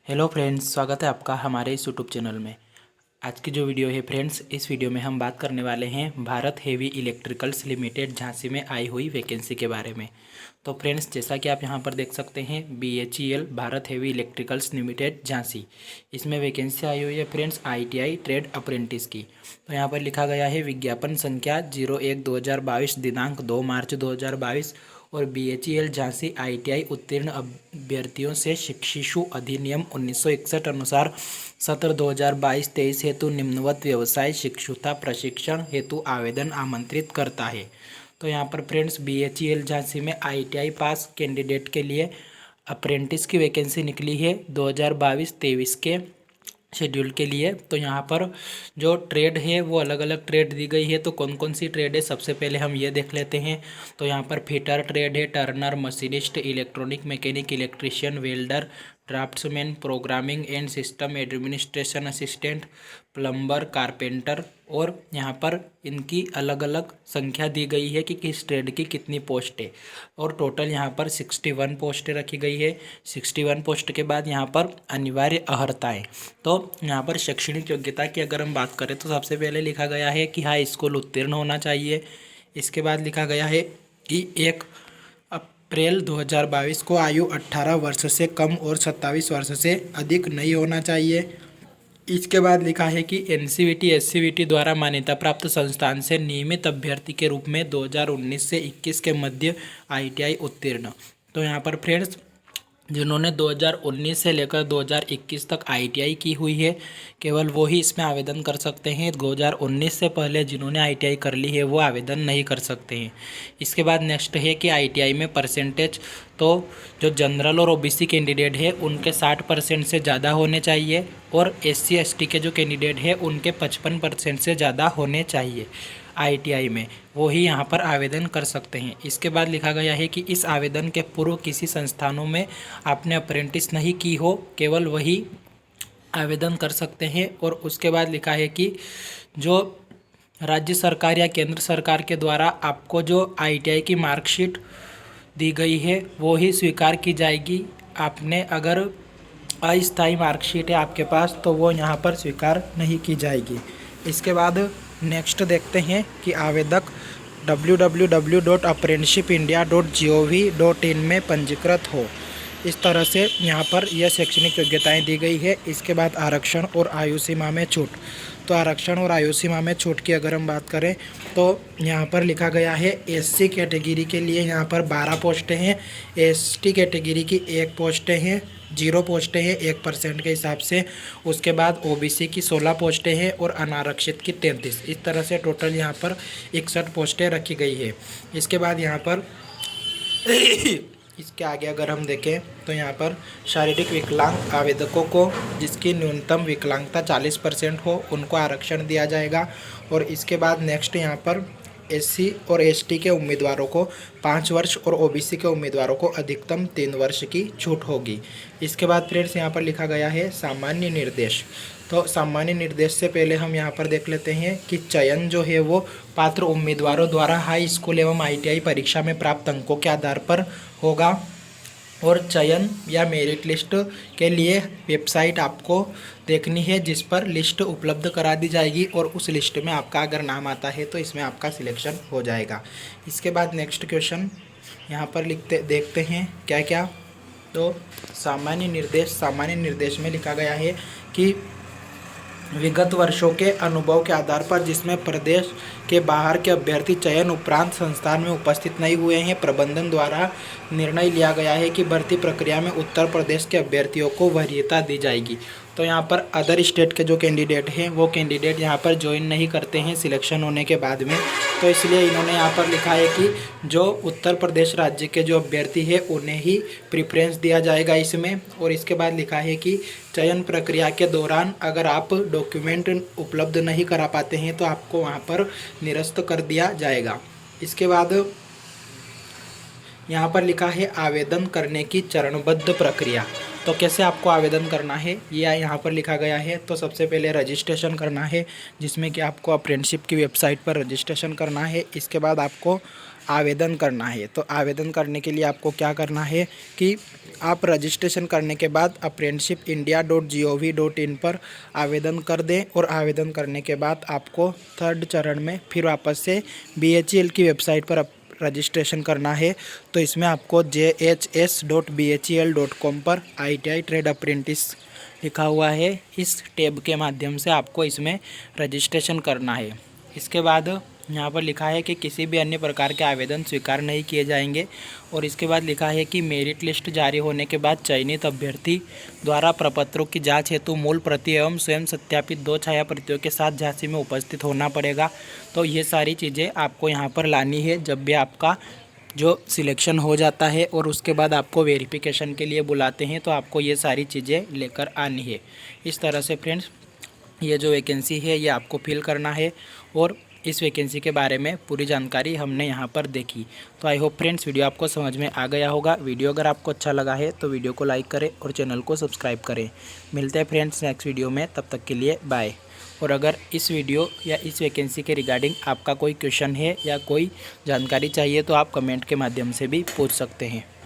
Hello friends, स्वागत है आपका हमारे इस यूट्यूब चैनल में। आज की जो वीडियो है फ्रेंड्स, इस वीडियो में हम बात करने वाले हैं Bharat heavy electricals limited Jhansi में आई हुई वैकेंसी के बारे में। तो फ्रेंड्स, जैसा कि आप यहां पर देख सकते हैं, BHEL Bharat heavy electricals limited Jhansi, इसमें वैकेंसी आई हुई है फ्रेंड्स ITI ट्रेड अप्रेंटिस की। तो यहाँ पर लिखा गया है विज्ञापन संख्या 01/2022 दिनांक 2 मार्च 2022 और BHEL झांसी ITI उत्तीर्ण अभ्यर्थियों से शिशु अधिनियम 1961 अनुसार सत्र 2022-23 हेतु निम्नवत व्यवसाय शिक्षुता प्रशिक्षण हेतु आवेदन आमंत्रित करता है। तो यहाँ पर फ्रेंड्स, BHEL झांसी में ITI पास कैंडिडेट के लिए अप्रेंटिस की वैकेंसी निकली है 2022-23 के शेड्यूल के लिए। तो यहाँ पर जो ट्रेड है वो अलग अलग ट्रेड दी गई है। तो कौन कौन सी ट्रेड है, सबसे पहले हम ये देख लेते हैं। तो यहाँ पर फिटर ट्रेड है, Turner, machinist, electronic mechanic, electrician, welder, draughtsman, programming and system administration assistant, plumber, carpenter. और यहाँ पर इनकी अलग अलग संख्या दी गई है कि किस ट्रेड की कितनी पोस्ट है। और टोटल यहाँ पर 61 पोस्टें रखी गई है। 61 पोस्ट के बाद यहाँ पर अनिवार्य अर्हताएँ। तो यहाँ पर शैक्षणिक योग्यता की अगर हम बात करें तो सबसे पहले लिखा गया है कि हाई स्कूल उत्तीर्ण होना चाहिए। इसके बाद लिखा गया है कि 1 अप्रैल 2022 को आयु 18 वर्ष से कम और 27 वर्ष से अधिक नहीं होना चाहिए। इसके बाद लिखा है कि NCVT SCVT द्वारा मान्यता प्राप्त संस्थान से नियमित अभ्यर्थी के रूप में 2019 से 21 के मध्य ITI उत्तीर्ण। तो यहाँ पर फ्रेंड्स, जिन्होंने 2019 से लेकर 2021 तक ITI की हुई है, केवल वो ही इसमें आवेदन कर सकते हैं। 2019 से पहले जिन्होंने ITI कर ली है वो आवेदन नहीं कर सकते हैं। इसके बाद नेक्स्ट है कि ITI में परसेंटेज, तो जो जनरल और OBC कैंडिडेट है उनके 60% से ज़्यादा होने चाहिए और SC ST के जो कैंडिडेट है उनके 55% से ज़्यादा होने चाहिए। ITI में वो ही यहाँ पर आवेदन कर सकते हैं। इसके बाद लिखा गया है कि इस आवेदन के पूर्व किसी संस्थानों में आपने अप्रेंटिस नहीं की हो, केवल वही आवेदन कर सकते हैं। और उसके बाद लिखा है कि जो राज्य सरकार या केंद्र सरकार के द्वारा आपको जो ITI की मार्कशीट दी गई है वो ही स्वीकार की जाएगी। आपने अगर अस्थायी मार्कशीट है आपके पास तो वो यहाँ पर स्वीकार नहीं की जाएगी। इसके बाद नेक्स्ट देखते हैं कि आवेदक www.apprenticeshipindia.gov.in में पंजीकृत हो। इस तरह से यहाँ पर यह शैक्षणिक योग्यताएं दी गई है। इसके बाद आरक्षण और आयु सीमा में छूट। तो आरक्षण और आयु सीमा में छूट की अगर हम बात करें तो यहाँ पर लिखा गया है SC कैटेगरी के लिए यहाँ पर 12 पोस्टें हैं, ST कैटेगरी की 1 पोस्टें हैं, 0 पोस्टें हैं 1% के हिसाब से। उसके बाद OBC की 16 पोस्टें हैं और अनारक्षित की 33। इस तरह से टोटल यहाँ पर 61 पोस्टें रखी गई है। इसके बाद यहाँ पर इसके आगे अगर हम देखें तो यहाँ पर शारीरिक विकलांग आवेदकों को जिसकी न्यूनतम विकलांगता 40% हो उनको आरक्षण दिया जाएगा। और इसके बाद नेक्स्ट यहाँ पर SC और ST के उम्मीदवारों को 5 वर्ष और OBC के उम्मीदवारों को अधिकतम 3 वर्ष की छूट होगी। इसके बाद फ्रेंड्स यहाँ पर लिखा गया है सामान्य निर्देश। तो सामान्य निर्देश से पहले हम यहाँ पर देख लेते हैं कि चयन जो है वो पात्र उम्मीदवारों द्वारा हाई स्कूल एवं ITI परीक्षा में प्राप्त अंकों के आधार पर होगा। और चयन या मेरिट लिस्ट के लिए वेबसाइट आपको देखनी है जिस पर लिस्ट उपलब्ध करा दी जाएगी और उस लिस्ट में आपका अगर नाम आता है तो इसमें आपका सिलेक्शन हो जाएगा। इसके बाद नेक्स्ट क्वेश्चन यहाँ पर देखते हैं क्या क्या। तो सामान्य निर्देश में लिखा गया है कि विगत वर्षों के अनुभव के आधार पर जिसमें प्रदेश के बाहर के अभ्यर्थी चयन उपरांत संस्थान में उपस्थित नहीं हुए हैं, प्रबंधन द्वारा निर्णय लिया गया है कि भर्ती प्रक्रिया में उत्तर प्रदेश के अभ्यर्थियों को वरीयता दी जाएगी। तो यहाँ पर अदर स्टेट के जो कैंडिडेट हैं वो कैंडिडेट यहाँ पर ज्वाइन नहीं करते हैं सिलेक्शन होने के बाद में। तो इसलिए इन्होंने यहाँ पर लिखा है कि जो उत्तर प्रदेश राज्य के जो अभ्यर्थी है उन्हें ही प्रेफरेंस दिया जाएगा इसमें। और इसके बाद लिखा है कि चयन प्रक्रिया के दौरान अगर आप डॉक्यूमेंट उपलब्ध नहीं करा पाते हैं तो आपको वहाँ पर निरस्त कर दिया जाएगा। इसके बाद यहाँ पर लिखा है आवेदन करने की चरणबद्ध प्रक्रिया। तो कैसे आपको आवेदन करना है ये यहाँ पर लिखा गया है। तो सबसे पहले रजिस्ट्रेशन करना है जिसमें कि आपको अप्रेंटिसशिप की वेबसाइट पर रजिस्ट्रेशन करना है। इसके बाद आपको आवेदन करना है। तो आवेदन करने के लिए आपको क्या करना है कि आप रजिस्ट्रेशन करने के बाद apprenticeshipindia.gov.in पर आवेदन कर दें और आवेदन करने के बाद आपको थर्ड चरण में फिर वापस से BHEL की वेबसाइट पर रजिस्ट्रेशन करना है। तो इसमें आपको jhs.bhel.com पर ITI ट्रेड अप्रेंटिस लिखा हुआ है, इस टैब के माध्यम से आपको इसमें रजिस्ट्रेशन करना है। इसके बाद यहाँ पर लिखा है कि किसी भी अन्य प्रकार के आवेदन स्वीकार नहीं किए जाएंगे। और इसके बाद लिखा है कि मेरिट लिस्ट जारी होने के बाद चयनित अभ्यर्थी द्वारा प्रपत्रों की जांच हेतु मूल प्रति एवं स्वयं सत्यापित 2 छाया प्रतियों के साथ झांसी में उपस्थित होना पड़ेगा। तो ये सारी चीज़ें आपको यहाँ पर लानी है जब भी आपका जो सिलेक्शन हो जाता है और उसके बाद आपको वेरिफिकेशन के लिए बुलाते हैं, तो आपको ये सारी चीज़ें लेकर आनी है। इस तरह से फ्रेंड्स ये जो वैकेंसी है ये आपको फिल करना है और इस वैकेंसी के बारे में पूरी जानकारी हमने यहाँ पर देखी। तो आई होप फ्रेंड्स वीडियो आपको समझ में आ गया होगा। वीडियो अगर आपको अच्छा लगा है तो वीडियो को लाइक करें और चैनल को सब्सक्राइब करें। मिलते हैं फ्रेंड्स नेक्स्ट वीडियो में, तब तक के लिए बाय। और अगर इस वीडियो या इस वैकेंसी के रिगार्डिंग आपका कोई क्वेश्चन है या कोई जानकारी चाहिए तो आप कमेंट के माध्यम से भी पूछ सकते हैं।